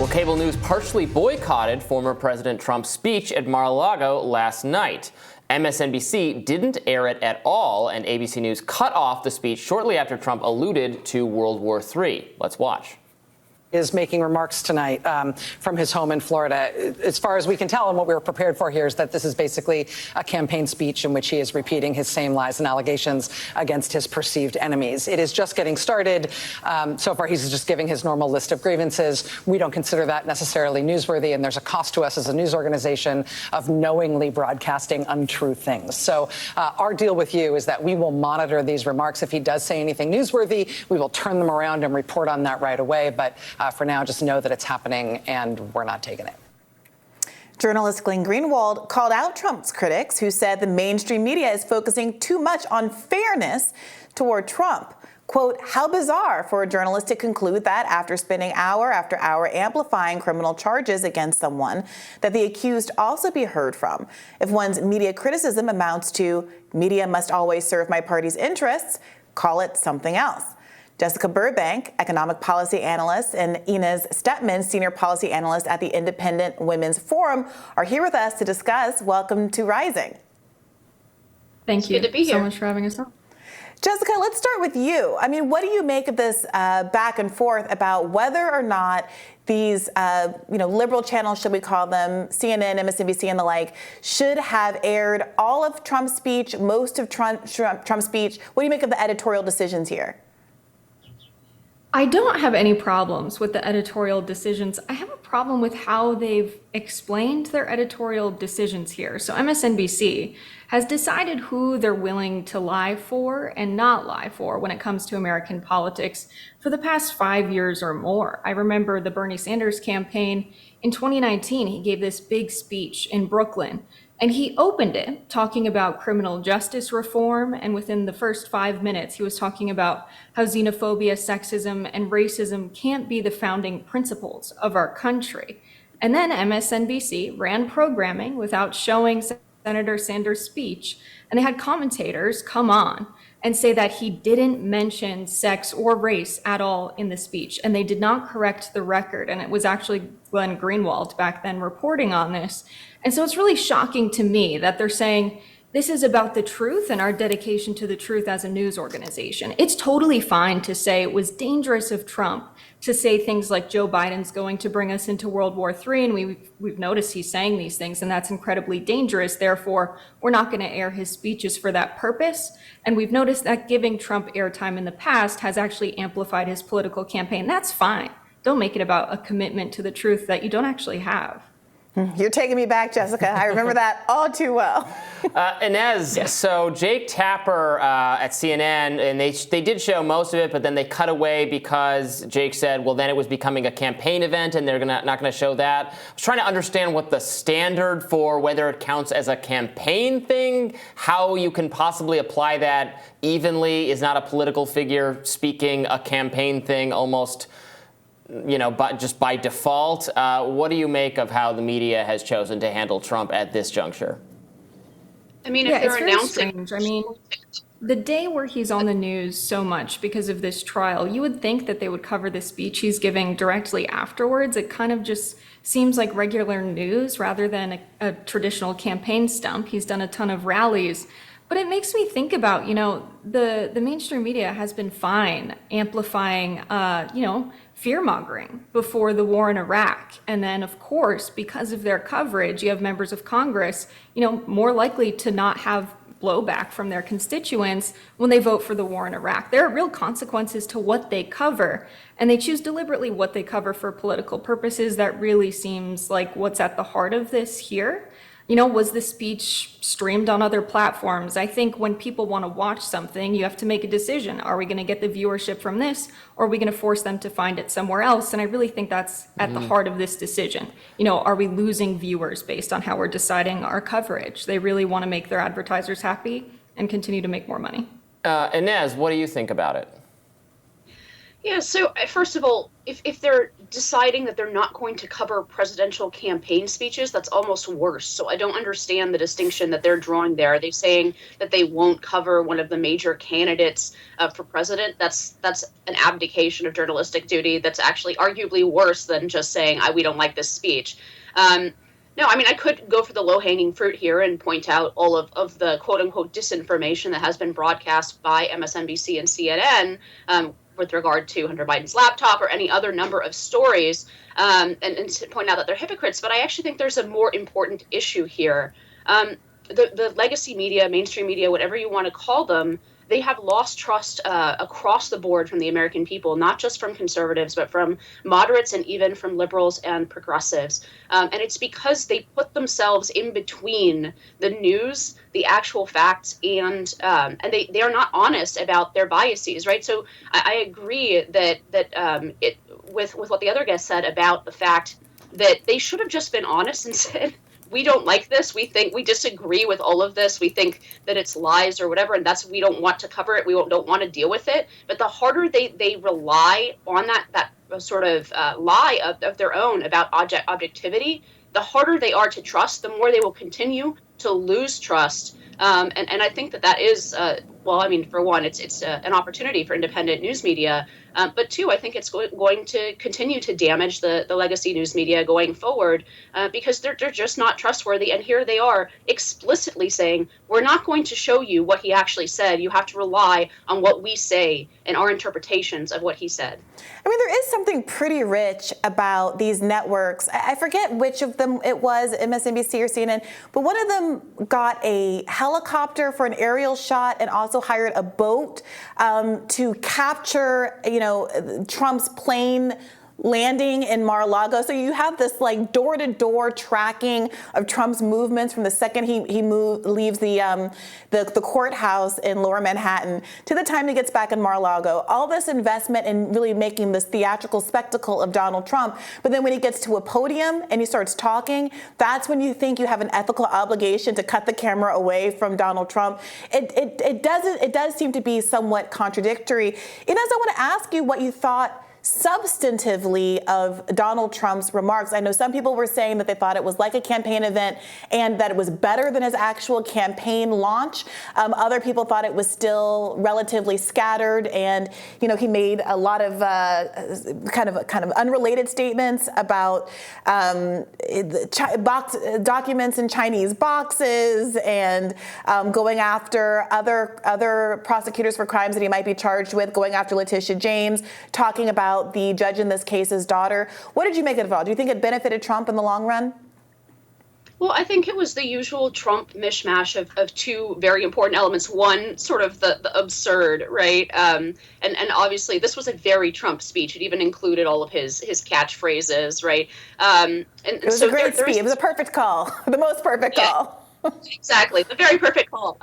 Well, cable news partially boycotted former President Trump's speech at Mar-a-Lago last night. MSNBC didn't air it at all, and ABC News cut off the speech shortly after Trump alluded to World War III. Let's watch. Is making remarks tonight from his home in Florida. As far as we can tell, and what we were prepared for here is that this is basically a campaign speech in which he is repeating his same lies and allegations against his perceived enemies. It is just getting started. So far, he's just giving his normal list of grievances. We don't consider that necessarily newsworthy, and there's a cost to us as a news organization of knowingly broadcasting untrue things. So our deal with you is that we will monitor these remarks. If he does say anything newsworthy, we will turn them around and report on that right away. But for now, just know that it's happening and we're not taking it. Journalist Glenn Greenwald called out Trump's critics who said the mainstream media is focusing too much on fairness toward Trump. Quote, how bizarre for a journalist to conclude that after spending hour after hour amplifying criminal charges against someone, that the accused also be heard from. If one's media criticism amounts to media must always serve my party's interests, call it something else. Jessica Burbank, economic policy analyst, and Inez Stepman, senior policy analyst at the Independent Women's Forum, are here with us to discuss. Welcome to Rising. Thank you Good to be here. so much for having us on. Jessica, let's start with you. I mean, what do you make of this back and forth about whether or not these, liberal channels, should we call them, CNN, MSNBC, and the like, should have aired all of Trump's speech, most of Trump's speech? What do you make of the editorial decisions here? I don't have any problems with the editorial decisions. I have a problem with how they've explained their editorial decisions here. So MSNBC has decided who they're willing to lie for and not lie for when it comes to American politics for the past 5 years or more. I remember the Bernie Sanders campaign in 2019. He gave this big speech in Brooklyn, and he opened it talking about criminal justice reform. And within the first 5 minutes, he was talking about how xenophobia, sexism, and racism can't be the founding principles of our country. And then MSNBC ran programming without showing Senator Sanders' speech. And they had commentators come on and say that he didn't mention sex or race at all in the speech. And they did not correct the record. And it was actually Glenn Greenwald back then reporting on this. And so it's really shocking to me that they're saying this is about the truth and our dedication to the truth as a news organization. It's totally fine to say it was dangerous of Trump to say things like Joe Biden's going to bring us into World War III, and we've noticed he's saying these things, and that's incredibly dangerous. Therefore, we're not going to air his speeches for that purpose. And we've noticed that giving Trump airtime in the past has actually amplified his political campaign. That's fine. Don't make it about a commitment to the truth that you don't actually have. You're taking me back, Jessica. I remember that all too well. Inez, yeah. So Jake Tapper at CNN, and they did show most of it, but then they cut away because Jake said, well, then it was becoming a campaign event, and they're not going to show that. I was trying to understand what the standard for whether it counts as a campaign thing, how you can possibly apply that evenly. Is not a political figure speaking a campaign thing almost, but just by default? What do you make of how the media has chosen to handle Trump at this juncture? I mean, if they're announcing, strange. I mean, the day where he's on the news so much because of this trial, you would think that they would cover the speech he's giving directly afterwards. It kind of just seems like regular news rather than a traditional campaign stump. He's done a ton of rallies. But it makes me think about, the mainstream media has been fine amplifying, fear-mongering before the war in Iraq. And then, of course, because of their coverage, you have members of Congress, more likely to not have blowback from their constituents when they vote for the war in Iraq. There are real consequences to what they cover, and they choose deliberately what they cover for political purposes. That really seems like what's at the heart of this here. Was the speech streamed on other platforms? I think when people want to watch something, you have to make a decision. Are we going to get the viewership from this, or are we going to force them to find it somewhere else? And I really think that's at the heart of this decision. Are we losing viewers based on how we're deciding our coverage? They really want to make their advertisers happy and continue to make more money. Inez, what do you think about it? Yeah, so first of all, if they're deciding that they're not going to cover presidential campaign speeches, that's almost worse. So I don't understand the distinction that they're drawing there. Are they saying that they won't cover one of the major candidates for president? That's an abdication of journalistic duty. That's actually arguably worse than just saying, we don't like this speech. No, I mean, I could go for the low-hanging fruit here and point out all of the quote-unquote disinformation that has been broadcast by MSNBC and CNN with regard to Hunter Biden's laptop or any other number of stories, and to point out that they're hypocrites. But I actually think there's a more important issue here. The legacy media, mainstream media, whatever you want to call them, they have lost trust across the board from the American people, not just from conservatives, but from moderates and even from liberals and progressives. And it's because they put themselves in between the news, the actual facts, and they are not honest about their biases, right? So I agree that with what the other guest said about the fact that they should have just been honest and said, we don't like this. We disagree with all of this. We think that it's lies or whatever, and we don't want to cover it. We don't want to deal with it. But the harder they rely on that sort of lie of their own about objectivity, the harder they are to trust, the more they will continue to lose trust. And I think that is, well, I mean, for one, it's an opportunity for independent news media. But two, I think it's going to continue to damage the legacy news media going forward because they're just not trustworthy. And here they are explicitly saying, we're not going to show you what he actually said. You have to rely on what we say and our interpretations of what he said. I mean, there is something pretty rich about these networks. I forget which of them it was, MSNBC or CNN, but one of them got a helicopter for an aerial shot and also hired a boat to capture, Trump's plane landing in Mar-a-Lago. So you have this like door-to-door tracking of Trump's movements from the second he leaves the courthouse in Lower Manhattan to the time he gets back in Mar-a-Lago. All this investment in really making this theatrical spectacle of Donald Trump. But then when he gets to a podium and he starts talking, that's when you think you have an ethical obligation to cut the camera away from Donald Trump. It does seem to be somewhat contradictory. Inez, I want to ask you what you thought substantively of Donald Trump's remarks. I know some people were saying that they thought it was like a campaign event and that it was better than his actual campaign launch. Other people thought it was still relatively scattered, and he made a lot of kind of unrelated statements about documents in Chinese boxes and going after other prosecutors for crimes that he might be charged with, going after Letitia James, talking about the judge in this case's daughter. What did you make of it all? Do you think it benefited Trump in the long run? Well, I think it was the usual Trump mishmash of two very important elements. One, sort of the absurd, right? And obviously this was a very Trump speech. It even included all of his catchphrases, right? And it was so a great speech. It was a perfect call, the most perfect call. Exactly, the very perfect call.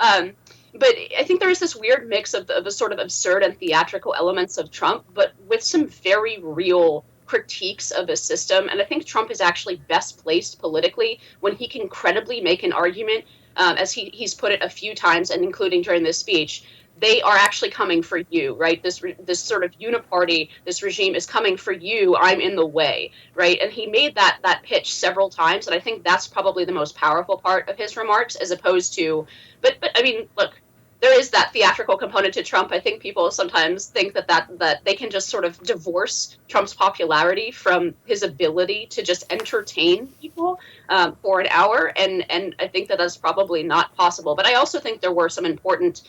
But I think there is this weird mix of the sort of absurd and theatrical elements of Trump, but with some very real critiques of a system. And I think Trump is actually best placed politically when he can credibly make an argument, as he's put it a few times, and including during this speech. They are actually coming for you, right? This sort of uniparty, this regime is coming for you. I'm in the way, right? And he made that pitch several times, and I think that's probably the most powerful part of his remarks, as opposed to, but I mean, look, there is that theatrical component to Trump. I think people sometimes think that they can just sort of divorce Trump's popularity from his ability to just entertain people for an hour, and I think that's probably not possible. But I also think there were some important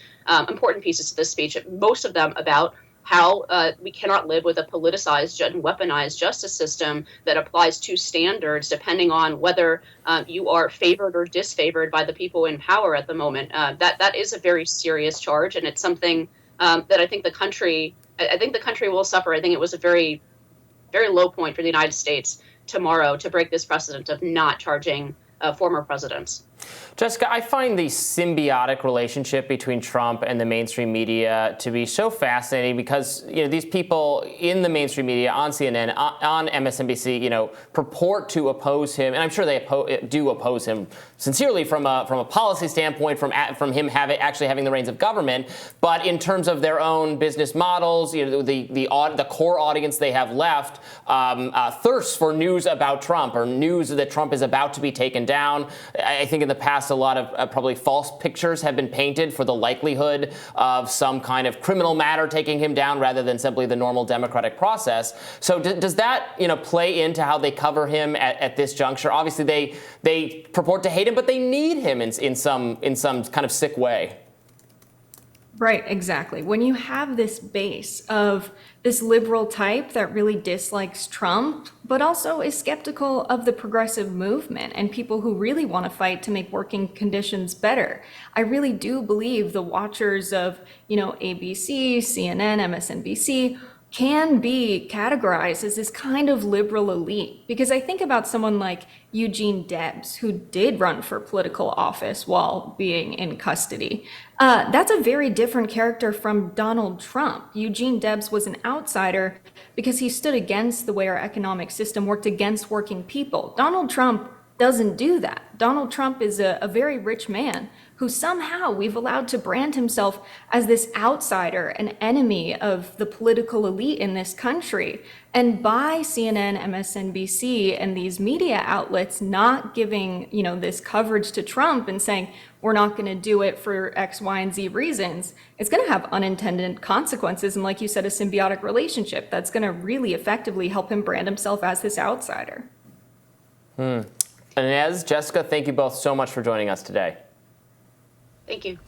pieces to this speech, most of them about how we cannot live with a politicized and weaponized justice system that applies two standards depending on whether you are favored or disfavored by the people in power at the moment. That is a very serious charge, and it's something that I think the country will suffer. I think it was a very, very low point for the United States tomorrow to break this precedent of not charging former presidents. Jessica, I find the symbiotic relationship between Trump and the mainstream media to be so fascinating because, these people in the mainstream media, on CNN, on MSNBC, purport to oppose him. And I'm sure they do oppose him sincerely from a policy standpoint, from him actually having the reins of government. But in terms of their own business models, the core audience they have left thirsts for news about Trump or news that Trump is about to be taken down. I think in the past, a lot of probably false pictures have been painted for the likelihood of some kind of criminal matter taking him down rather than simply the normal democratic process. So does that, play into how they cover him at this juncture? Obviously, they purport to hate him, but they need him in some kind of sick way. Right, exactly. When you have this base of this liberal type that really dislikes Trump, but also is skeptical of the progressive movement and people who really want to fight to make working conditions better, I really do believe the watchers of, ABC, CNN, MSNBC can be categorized as this kind of liberal elite. Because I think about someone like Eugene Debs, who did run for political office while being in custody. That's a very different character from Donald Trump. Eugene Debs was an outsider because he stood against the way our economic system worked against working people. Donald Trump doesn't do that. Donald Trump is a very rich man who somehow we've allowed to brand himself as this outsider, an enemy of the political elite in this country. And by CNN, MSNBC, and these media outlets not giving, this coverage to Trump and saying, we're not going to do it for X, Y, and Z reasons, it's going to have unintended consequences. And like you said, a symbiotic relationship that's going to really effectively help him brand himself as this outsider. Inez, Jessica, thank you both so much for joining us today. Thank you.